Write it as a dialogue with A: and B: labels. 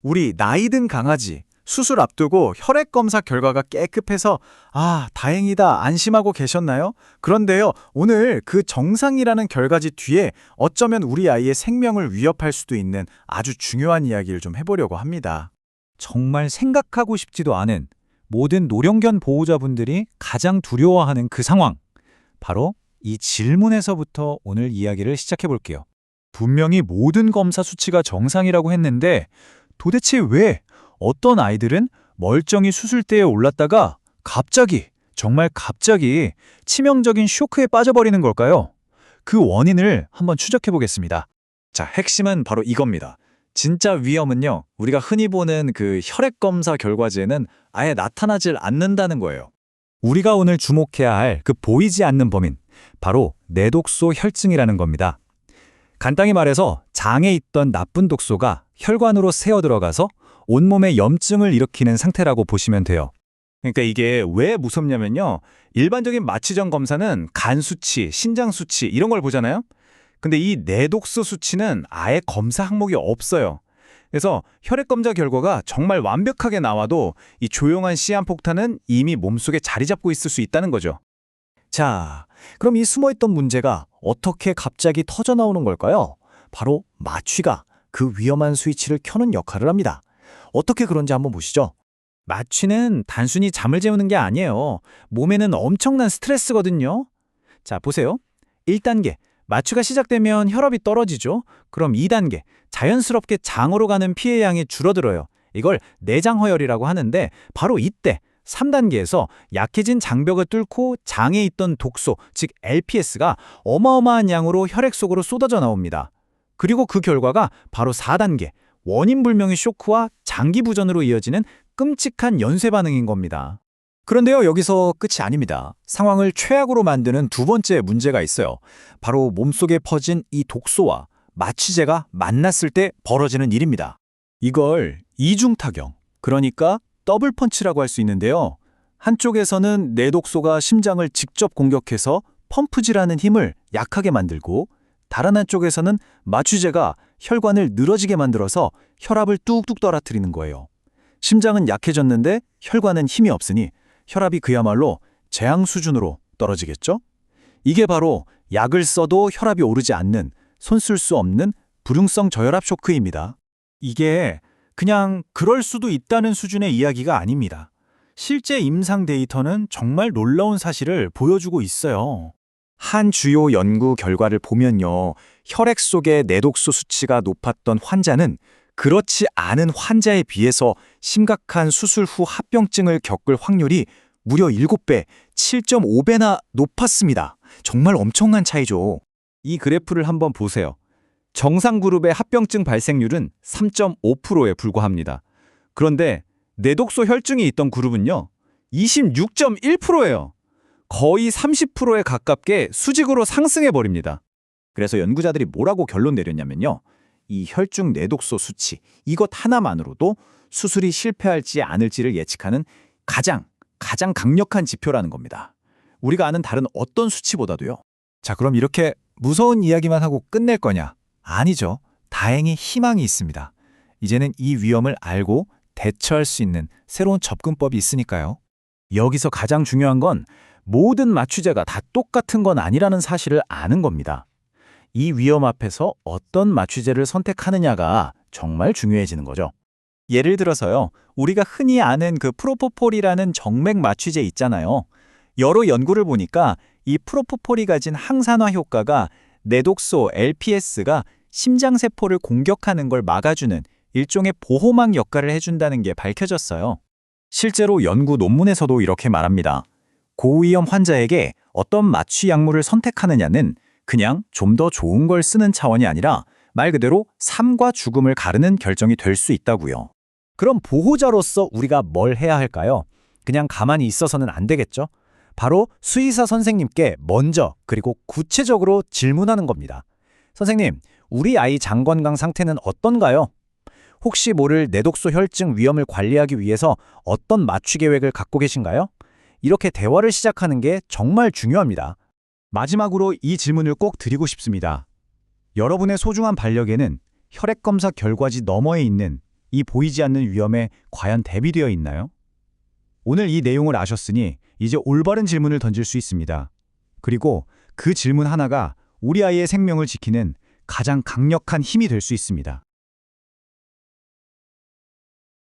A: 우리 나이 든 강아지 수술 앞두고 혈액 검사 결과가 깨끗해서 다행이다 안심하고 계셨나요? 그런데요, 오늘 그 정상이라는 결과지 뒤에 어쩌면 우리 아이의 생명을 위협할 수도 있는 아주 중요한 이야기를 좀 해보려고 합니다.
B: 정말 생각하고 싶지도 않은 모든 노령견 보호자분들이 가장 두려워하는 그 상황. 바로 이 질문에서부터 오늘 이야기를 시작해 볼게요. 분명히 모든 검사 수치가 정상이라고 했는데 도대체 왜 어떤 아이들은 멀쩡히 수술대에 올랐다가 갑자기, 정말 갑자기 치명적인 쇼크에 빠져버리는 걸까요? 그 원인을 한번 추적해 보겠습니다. 자, 핵심은 바로 이겁니다. 진짜 위험은요, 우리가 흔히 보는 그 혈액 검사 결과지에는 아예 나타나질 않는다는 거예요. 우리가 오늘 주목해야 할 그 보이지 않는 범인, 바로 내독소 혈증이라는 겁니다. 간단히 말해서 장에 있던 나쁜 독소가 혈관으로 새어 들어가서 온몸에 염증을 일으키는 상태라고 보시면 돼요. 그러니까 이게 왜 무섭냐면요, 일반적인 마취전 검사는 간 수치, 신장 수치 이런 걸 보잖아요. 근데 이 내독소 수치는 아예 검사 항목이 없어요. 그래서 혈액 검사 결과가 정말 완벽하게 나와도 이 조용한 시한폭탄은 이미 몸속에 자리 잡고 있을 수 있다는 거죠. 자, 그럼 이 숨어있던 문제가 어떻게 갑자기 터져 나오는 걸까요? 바로 마취가 그 위험한 스위치를 켜는 역할을 합니다. 어떻게 그런지 한번 보시죠. 마취는 단순히 잠을 재우는 게 아니에요. 몸에는 엄청난 스트레스거든요. 자, 보세요. 1단계, 마취가 시작되면 혈압이 떨어지죠. 그럼 2단계, 자연스럽게 장으로 가는 피해 양이 줄어들어요. 이걸 내장허혈이라고 하는데 바로 이때 3단계에서 약해진 장벽을 뚫고 장에 있던 독소, 즉 LPS가 어마어마한 양으로 혈액 속으로 쏟아져 나옵니다. 그리고 그 결과가 바로 4단계, 원인불명의 쇼크와 장기 부전으로 이어지는 끔찍한 연쇄 반응인 겁니다. 그런데요, 여기서 끝이 아닙니다. 상황을 최악으로 만드는 두 번째 문제가 있어요. 바로 몸속에 퍼진 이 독소와 마취제가 만났을 때 벌어지는 일입니다. 이걸 이중타격, 그러니까 더블 펀치라고 할 수 있는데요. 한쪽에서는 내독소가 심장을 직접 공격해서 펌프질하는 힘을 약하게 만들고, 다른 한쪽에서는 마취제가 혈관을 늘어지게 만들어서 혈압을 뚝뚝 떨어뜨리는 거예요. 심장은 약해졌는데 혈관은 힘이 없으니 혈압이 그야말로 재앙 수준으로 떨어지겠죠? 이게 바로 약을 써도 혈압이 오르지 않는, 손 쓸 수 없는 불응성 저혈압 쇼크입니다. 이게 그냥 그럴 수도 있다는 수준의 이야기가 아닙니다. 실제 임상 데이터는 정말 놀라운 사실을 보여주고 있어요. 한 주요 연구 결과를 보면요, 혈액 속의 내독소 수치가 높았던 환자는 그렇지 않은 환자에 비해서 심각한 수술 후 합병증을 겪을 확률이 무려 7배, 7.5배나 높았습니다. 정말 엄청난 차이죠. 이 그래프를 한번 보세요. 정상 그룹의 합병증 발생률은 3.5%에 불과합니다. 그런데 내독소 혈증이 있던 그룹은요, 26.1%예요. 거의 30%에 가깝게 수직으로 상승해버립니다. 그래서 연구자들이 뭐라고 결론 내렸냐면요, 이 혈중 내독소 수치, 이것 하나만으로도 수술이 실패할지 않을지를 예측하는 가장 강력한 지표라는 겁니다. 우리가 아는 다른 어떤 수치보다도요. 자, 그럼 이렇게 무서운 이야기만 하고 끝낼 거냐? 아니죠. 다행히 희망이 있습니다. 이제는 이 위험을 알고 대처할 수 있는 새로운 접근법이 있으니까요. 여기서 가장 중요한 건 모든 마취제가 다 똑같은 건 아니라는 사실을 아는 겁니다. 이 위험 앞에서 어떤 마취제를 선택하느냐가 정말 중요해지는 거죠. 예를 들어서요, 우리가 흔히 아는 그 프로포폴이라는 정맥 마취제 있잖아요. 여러 연구를 보니까 이 프로포폴이 가진 항산화 효과가 내독소 LPS가 심장세포를 공격하는 걸 막아주는 일종의 보호막 역할을 해준다는 게 밝혀졌어요. 실제로 연구 논문에서도 이렇게 말합니다. 고위험 환자에게 어떤 마취 약물을 선택하느냐는 그냥 좀 더 좋은 걸 쓰는 차원이 아니라 말 그대로 삶과 죽음을 가르는 결정이 될 수 있다고요. 그럼 보호자로서 우리가 뭘 해야 할까요? 그냥 가만히 있어서는 안 되겠죠? 바로 수의사 선생님께 먼저 그리고 구체적으로 질문하는 겁니다. 선생님, 우리 아이 장 건강 상태는 어떤가요? 혹시 모를 내독소 혈증 위험을 관리하기 위해서 어떤 마취 계획을 갖고 계신가요? 이렇게 대화를 시작하는 게 정말 중요합니다. 마지막으로 이 질문을 꼭 드리고 싶습니다. 여러분의 소중한 반려견은 혈액 검사 결과지 너머에 있는 이 보이지 않는 위험에 과연 대비되어 있나요? 오늘 이 내용을 아셨으니 이제 올바른 질문을 던질 수 있습니다. 그리고 그 질문 하나가 우리 아이의 생명을 지키는 가장 강력한 힘이 될 수 있습니다.